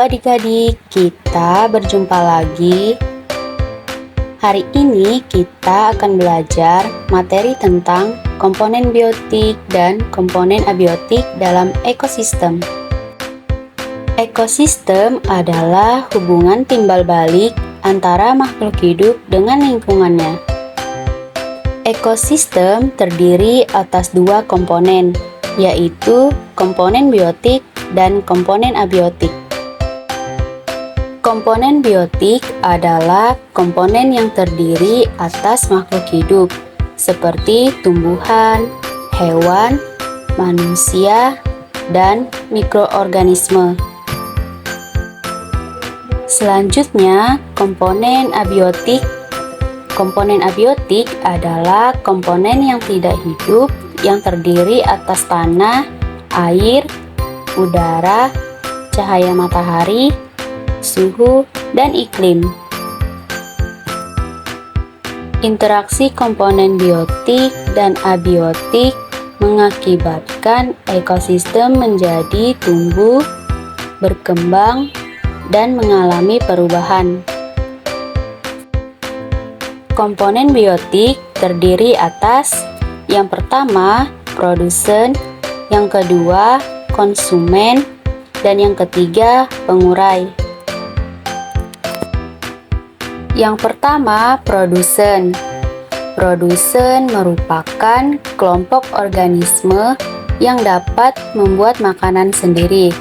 Halo adik-adik, kita berjumpa lagi. Hari ini kita akan belajar materi tentang komponen biotik dan komponen abiotik dalam ekosistem. Ekosistem adalah hubungan timbal balik antara makhluk hidup dengan lingkungannya. Ekosistem terdiri atas dua komponen, yaitu komponen biotik dan komponen abiotik. Komponen biotik adalah komponen yang terdiri atas makhluk hidup seperti tumbuhan, hewan, manusia, dan mikroorganisme. Selanjutnya, komponen abiotik. Komponen abiotik adalah komponen yang tidak hidup yang terdiri atas tanah, air, udara, cahaya matahari, suhu, dan iklim. Interaksi komponen biotik dan abiotik mengakibatkan ekosistem menjadi tumbuh, berkembang, dan mengalami perubahan. Komponen biotik terdiri atas yang pertama, produsen, yang kedua, konsumen, dan yang ketiga, pengurai. Yang pertama, produsen. Produsen merupakan kelompok organisme yang dapat membuat makanan sendiri.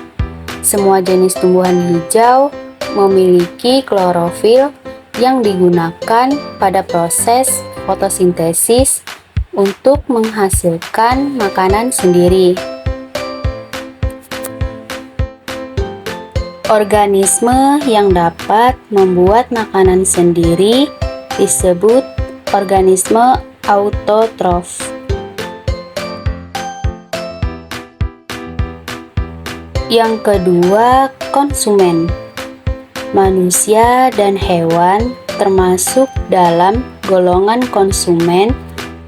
Semua jenis tumbuhan hijau memiliki klorofil yang digunakan pada proses fotosintesis untuk menghasilkan makanan sendiri. Organisme yang dapat membuat makanan sendiri disebut organisme autotrof. Yang kedua, konsumen. Manusia dan hewan termasuk dalam golongan konsumen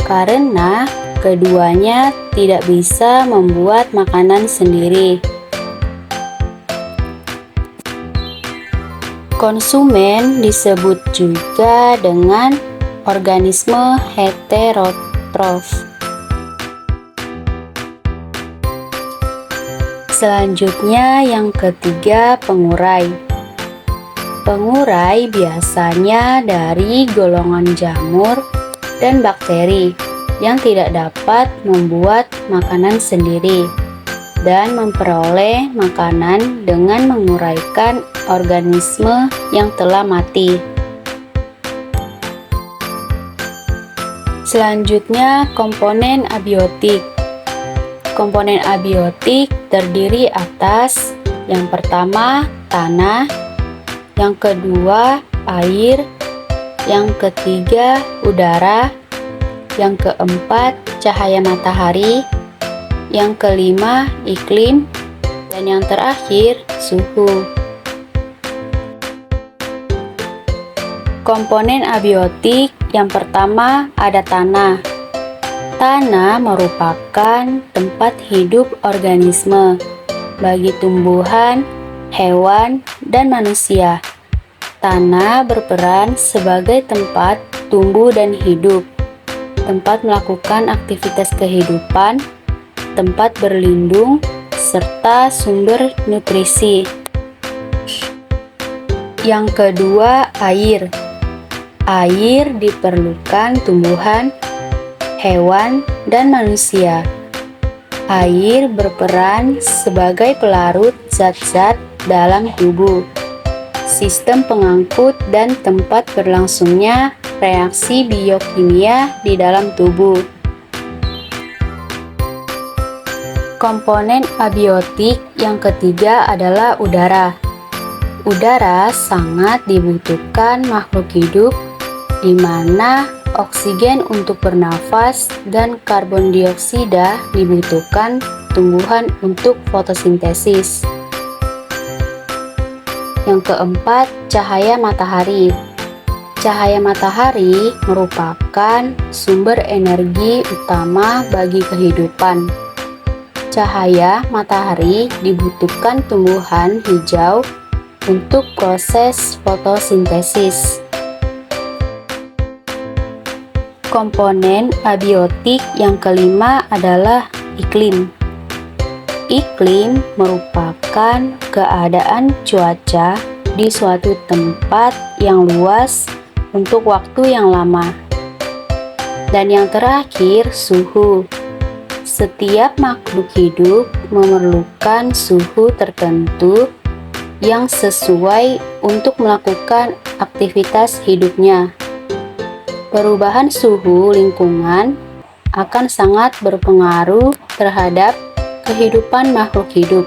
karena keduanya tidak bisa membuat makanan sendiri. Konsumen disebut juga dengan organisme heterotrof. Selanjutnya yang ketiga, pengurai. Pengurai biasanya dari golongan jamur dan bakteri yang tidak dapat membuat makanan sendiri dan memperoleh makanan dengan menguraikan organisme yang telah mati. Selanjutnya, komponen abiotik. Komponen abiotik terdiri atas yang pertama, tanah, yang kedua, air, yang ketiga, udara, yang keempat, cahaya matahari, yang kelima, iklim, dan yang terakhir, suhu. Komponen abiotik yang pertama ada tanah. Tanah merupakan tempat hidup organisme bagi tumbuhan, hewan, dan manusia. Tanah berperan sebagai tempat tumbuh dan hidup, tempat melakukan aktivitas kehidupan, tempat berlindung, serta sumber nutrisi. Yang kedua, air. Air diperlukan tumbuhan, hewan, dan manusia. Air berperan sebagai pelarut zat-zat dalam tubuh, sistem pengangkut, dan tempat berlangsungnya reaksi biokimia di dalam tubuh. Komponen abiotik yang ketiga adalah udara. Udara sangat dibutuhkan makhluk hidup, di mana oksigen untuk bernafas dan karbon dioksida dibutuhkan tumbuhan untuk fotosintesis. Yang keempat, cahaya matahari. Cahaya matahari merupakan sumber energi utama bagi kehidupan. Cahaya matahari dibutuhkan tumbuhan hijau untuk proses fotosintesis. Komponen abiotik yang kelima adalah iklim. Iklim merupakan keadaan cuaca di suatu tempat yang luas untuk waktu yang lama. Dan yang terakhir, suhu. Setiap makhluk hidup memerlukan suhu tertentu yang sesuai untuk melakukan aktivitas hidupnya. Perubahan suhu lingkungan akan sangat berpengaruh terhadap kehidupan makhluk hidup.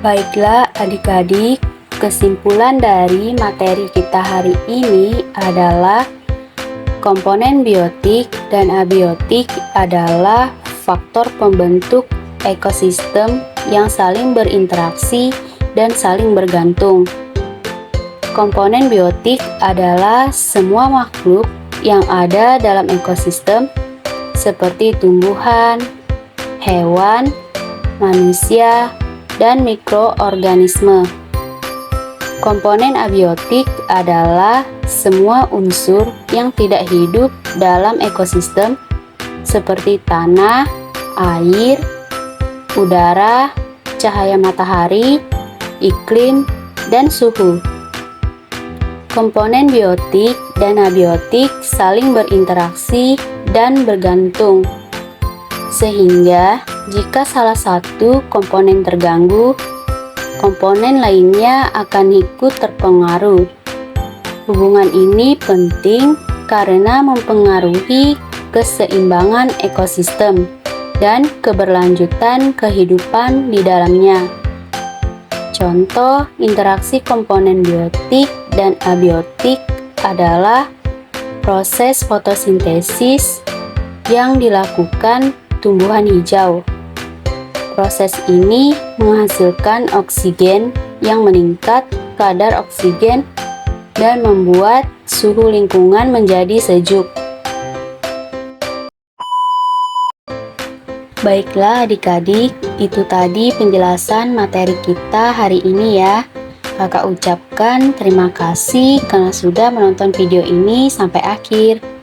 Baiklah adik-adik, kesimpulan dari materi kita hari ini adalah komponen biotik dan abiotik adalah faktor pembentuk ekosistem yang saling berinteraksi dan saling bergantung. Komponen biotik adalah semua makhluk yang ada dalam ekosistem seperti tumbuhan, hewan, manusia, dan mikroorganisme. Komponen abiotik adalah semua unsur yang tidak hidup dalam ekosistem seperti tanah, air, udara, cahaya matahari, iklim, dan suhu. Komponen biotik dan abiotik saling berinteraksi dan bergantung, sehingga jika salah satu komponen terganggu, komponen lainnya akan ikut terpengaruh. Hubungan ini penting karena mempengaruhi keseimbangan ekosistem dan keberlanjutan kehidupan di dalamnya. Contoh interaksi komponen biotik dan abiotik adalah proses fotosintesis yang dilakukan tumbuhan hijau. Proses ini menghasilkan oksigen yang meningkat kadar oksigen dan membuat suhu lingkungan menjadi sejuk. Baiklah adik-adik, itu tadi penjelasan materi kita hari ini ya. Kakak ucapkan terima kasih karena sudah menonton video ini sampai akhir.